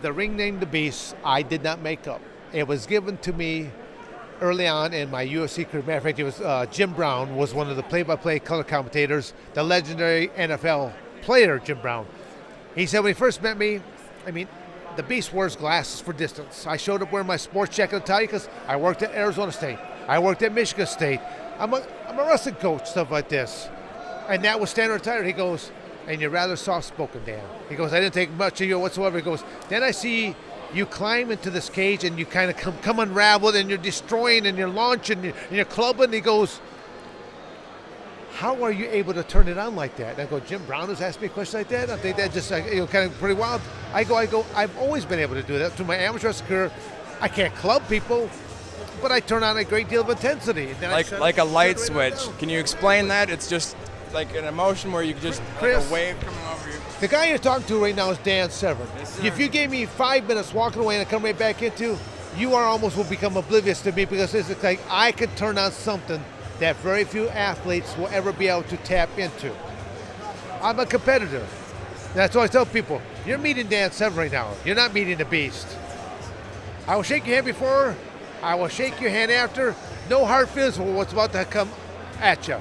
The ring name The Beast, I did not make up. It was given to me early on in my UFC career. Matter of fact, it was Jim Brown was one of the play-by-play color commentators, the legendary NFL player Jim Brown. He said when he first met me, the Beast wears glasses for distance. I showed up wearing my sports jacket and tie because I worked at Arizona State. I worked at Michigan State. I'm a wrestling coach, stuff like this. And that was standard attire. He goes, and you're rather soft-spoken, Dan. He goes, I didn't take much of you whatsoever. He goes, then I see you climb into this cage and you kind of come unraveled and you're destroying and you're launching and you're clubbing. He goes, how are you able to turn it on like that? And I go, Jim Brown has asked me a question like that? I think that's just kind of pretty wild. I go, I've always been able to do that. Through my amateur wrestling career, I can't club people, but I turn on a great deal of intensity. Like a light switch. Can you explain that? It's just like an emotion where you just, Chris, like a wave coming over you. The guy you're talking to right now is Dan Severn. Yes, sir. If you gave me 5 minutes walking away and I come right back into, you are almost will become oblivious to me because it's like I can turn on something that very few athletes will ever be able to tap into. I'm a competitor. That's what I tell people. You're meeting Dan Severn right now. You're not meeting the Beast. I will shake your hand before. I will shake your hand after. No hard feelings for what's about to come at you.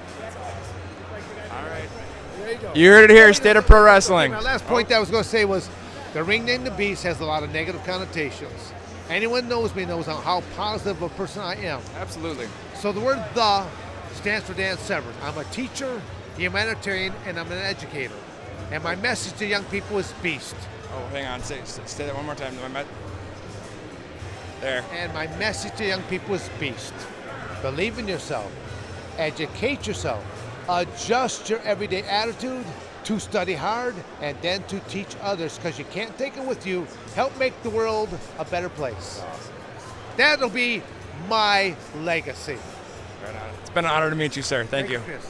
You heard it here, State of Pro Wrestling. My last point that I was going to say was the ring name The Beast has a lot of negative connotations. Anyone knows me knows how positive a person I am. Absolutely. So the word "the" stands for Dan Severn. I'm a teacher, humanitarian, and I'm an educator. And my message to young people is Beast. Oh, hang on. Say that one more time. There. And my message to young people is Beast. Believe in yourself. Educate yourself. Adjust your everyday attitude to study hard and then to teach others because you can't take it with you. Help make the world a better place. That'll be my legacy. Right on. It's been an honor to meet you, sir. Thank you. Chris.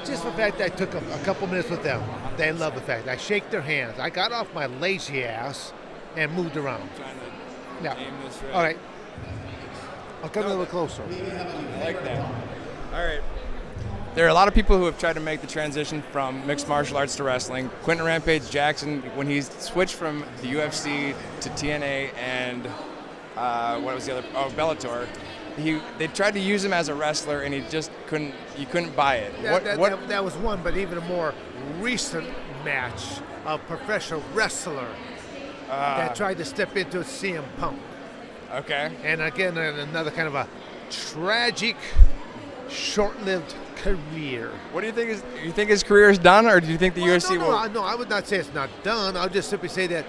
Just the fact that I took a couple minutes with them, they love the fact. I shake their hands. I got off my lazy ass and moved around. Yeah. All right. I'll come a little closer. I like that. All right. There are a lot of people who have tried to make the transition from mixed martial arts to wrestling. Quentin Rampage Jackson, when he switched from the UFC to TNA and what was the other? Oh, Bellator. They tried to use him as a wrestler, and he just couldn't. You couldn't buy it. That was one, but even a more recent match, a professional wrestler that tried to step into CM Punk. Okay. And again, another kind of a tragic, short-lived career. What do you think? You think his career is done, or do you think the UFC will? No, I would not say it's not done. I'll just simply say that.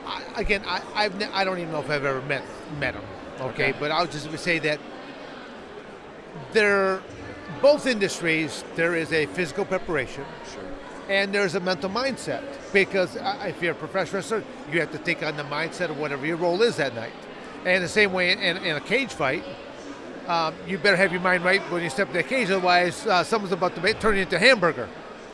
I don't even know if I've ever met him. Okay, but I'll just say that both industries, there is a physical preparation. Sure. And there's a mental mindset because if you're a professional wrestler, you have to take on the mindset of whatever your role is that night. And the same way in a cage fight, you better have your mind right when you step in that cage, otherwise someone's about to turn you into a hamburger.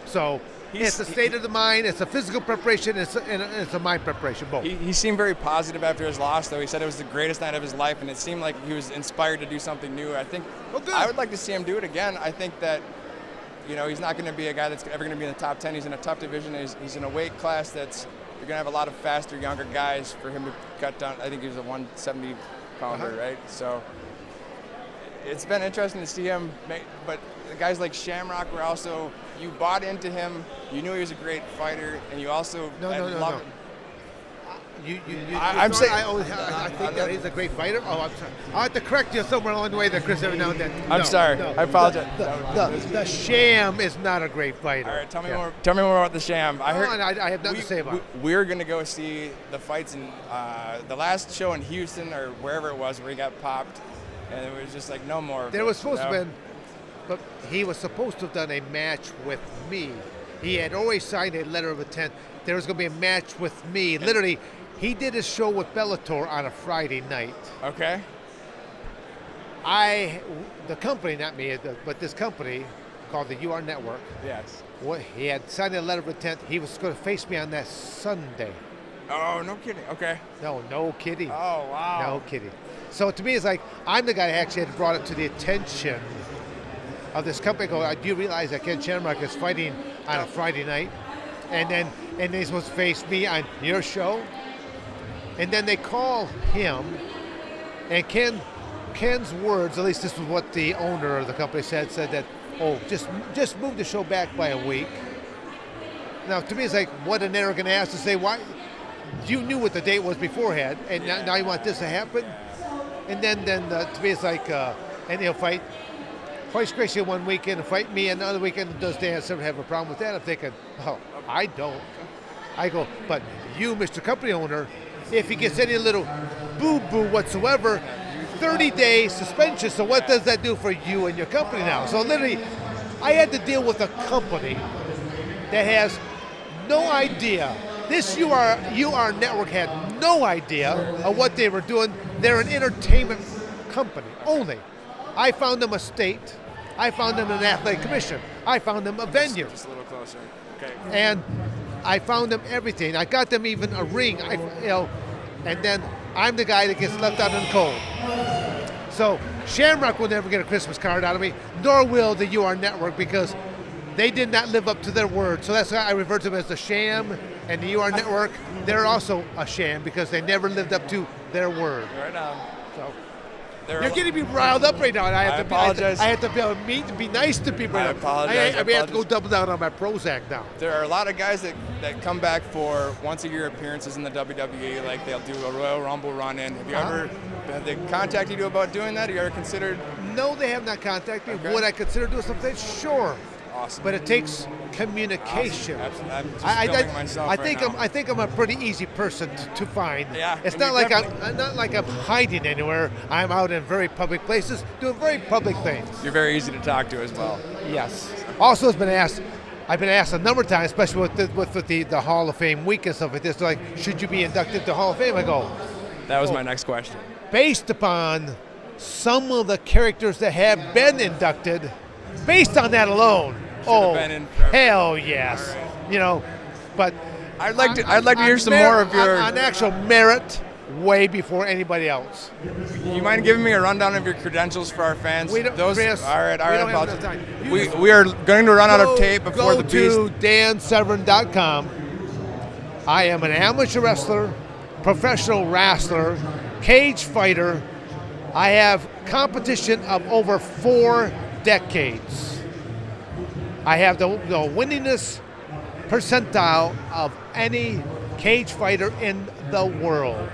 So it's a state of the mind, it's a physical preparation, it's a mind preparation, both. He seemed very positive after his loss, though. He said it was the greatest night of his life, and it seemed like he was inspired to do something new. I think I would like to see him do it again. I think that he's not going to be a guy that's ever going to be in the top 10. He's in a tough division. He's in a weight class that's you're going to have a lot of faster, younger guys for him to cut down. I think he was a 170-pounder, right? So it's been interesting to see him but guys like Shamrock were also, you bought into him, you knew he was a great fighter, and you also loved him. I'm saying I think that he's a great fighter. Oh, I'm sorry. I'll have to correct you somewhere along the way there, Chris, every now and then. I'm sorry. I apologize. The Sham is not a great fighter. All right, tell me more. Tell me more about the Sham. I heard. I have nothing to say about it. We're going to go see the fights in the last show in Houston or wherever it was where he got popped, and it was just like no more. There was supposed to have been, but he was supposed to have done a match with me. He had always signed a letter of intent. There was going to be a match with me. Literally, he did his show with Bellator on a Friday night. Okay. The company, not me, but this company called the UR Network. Yes. He had signed a letter of intent. He was going to face me on that Sunday. Oh, no kidding. Okay. No kidding. Oh, wow. No kidding. So to me, it's like I'm the guy who actually had brought it to the attention of this company. I go, do you realize that Ken Shamrock is fighting on a Friday night? And they're supposed to face me on your show? And then they call him, and Ken's words, at least this was what the owner of the company said that, oh, just move the show back by a week. Now, to me, it's like, what an arrogant ass to say, why? You knew what the date was beforehand, and now you want this to happen? And then to me, it's like, and they'll fight Gracie one weekend and fight me another weekend. Does Dan Severn have a problem with that? I'm thinking, oh, I don't. I go, but you, Mr. Company Owner, if he gets any little boo-boo whatsoever, 30-day suspension. So what does that do for you and your company now? So literally, I had to deal with a company that has no idea. This UR network had no idea of what they were doing. They're an entertainment company only. I found them a state. I found them an athletic commission. I found them a venue. Just a little closer. Okay. And I found them everything. I got them even a ring. And then I'm the guy that gets left out in the cold. So Shamrock will never get a Christmas card out of me, nor will the UR network, because they did not live up to their word. So that's why I refer to them as the sham, and the UR network, they're also a sham because they never lived up to their word. Right now. So you're getting me riled up right now, and I have to be able to meet and be nice to people. I apologize. I have to go double down on my Prozac now. There are a lot of guys that come back for once-a-year appearances in the WWE, like they'll do a Royal Rumble run-in. Have they contacted you about doing that? Have you ever considered? No, they have not contacted me. Okay. Would I consider doing something? Sure. Awesome. But it takes communication. Awesome. I'm just filming myself I think I'm a pretty easy person to find. Yeah. It's not like I'm hiding anywhere. I'm out in very public places doing very public things. You're very easy to talk to as well. Yes. Also, I've been asked a number of times, especially with the Hall of Fame week and stuff like this, like, should you be inducted to the Hall of Fame? I go, that was my next question. Based upon some of the characters that have been inducted, based on that alone, hell yes. Right. But I'd like to hear some more of your on actual merit, way before anybody else. You mind giving me a rundown of your credentials for our fans? Chris, all right. Time. We are going to run out of tape before the Beast. Go to dansevern.com. I am an amateur wrestler, professional wrestler, cage fighter. I have competition of over 4 decades. I have the winningest percentile of any cage fighter in the world.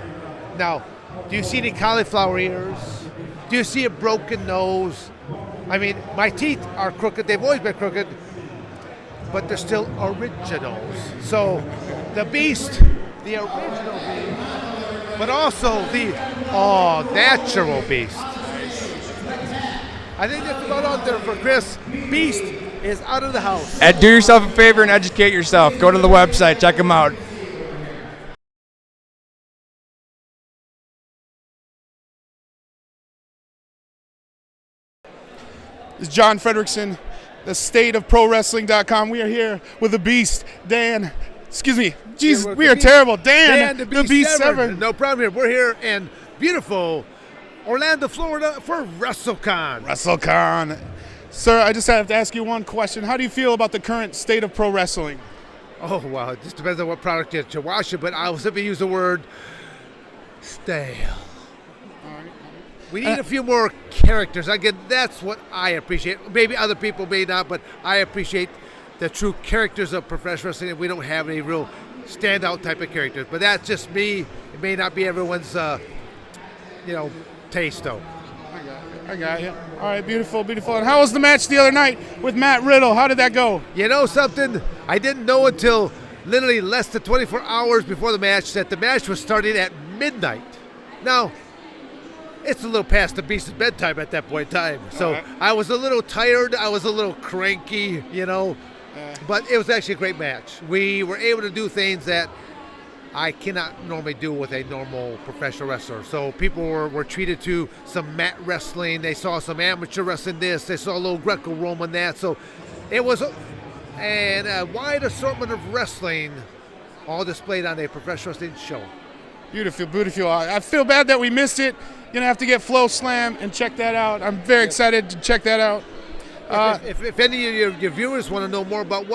Now, do you see any cauliflower ears? Do you see a broken nose? I mean, my teeth are crooked. They've always been crooked, but they're still originals. So, the Beast, the original Beast, but also the natural Beast. I think that's about out there for Chris. Beast is out of the house. And do yourself a favor and educate yourself. Go to the website, check them out. This is John Frederickson, the stateofprowrestling.com. We are here with the Beast, Dan. Excuse me. Jeez, we are terrible. Dan The Beast Severn. No problem here. We're here in beautiful Orlando, Florida for WrestleCon. WrestleCon. Sir, I just have to ask you one question. How do you feel about the current state of pro wrestling? Oh, wow. It just depends on what product you wash it, but I'll simply use the word stale. We need a few more characters. Again, that's what I appreciate. Maybe other people may not, but I appreciate the true characters of professional wrestling, and we don't have any real standout type of characters. But that's just me. It may not be everyone's, taste, though. I got you. All right, beautiful, beautiful. And how was the match the other night with Matt Riddle? How did that go? You know something? I didn't know until literally less than 24 hours before the match that the match was starting at midnight. Now, it's a little past the Beast's bedtime at that point in time. So right. I was a little tired. I was a little cranky, But it was actually a great match. We were able to do things that I cannot normally do with a normal professional wrestler. So people were treated to some mat wrestling. They saw some amateur wrestling this. They saw a little Greco-Roman that. So it was a wide assortment of wrestling all displayed on a professional wrestling show. Beautiful, beautiful. I feel bad that we missed it. You're going to have to get Flow Slam and check that out. I'm very excited to check that out. If any of your viewers want to know more about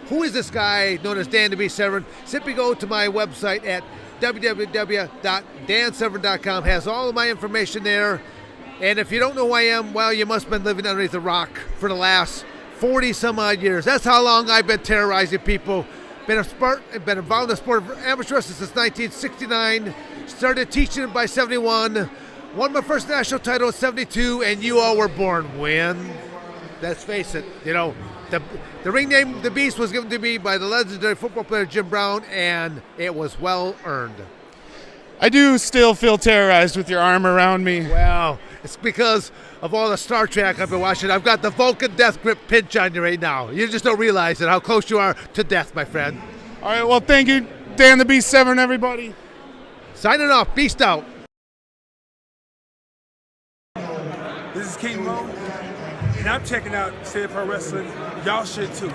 who is this guy known as Dan The Beast Severn, simply go to my website at www.dansevern.com. Has all of my information there. And if you don't know who I am, well, you must have been living underneath a rock for the last 40 some odd years. That's how long I've been terrorizing people. Been involved in the sport of amateur wrestling since 1969. Started teaching it by 71. Won my first national title at 72, and you all were born when? Let's face it, the ring name The Beast was given to me by the legendary football player Jim Brown, and it was well earned. I do still feel terrorized with your arm around me. Well, it's because of all the Star Trek I've been watching. I've got the Vulcan death grip pinch on you right now. You just don't realize it, how close you are to death, my friend. All right, well, thank you, Dan The Beast Severn, everybody. Signing off. Beast out. This is King Mo, and I'm checking out State of Pro Wrestling. Y'all should too.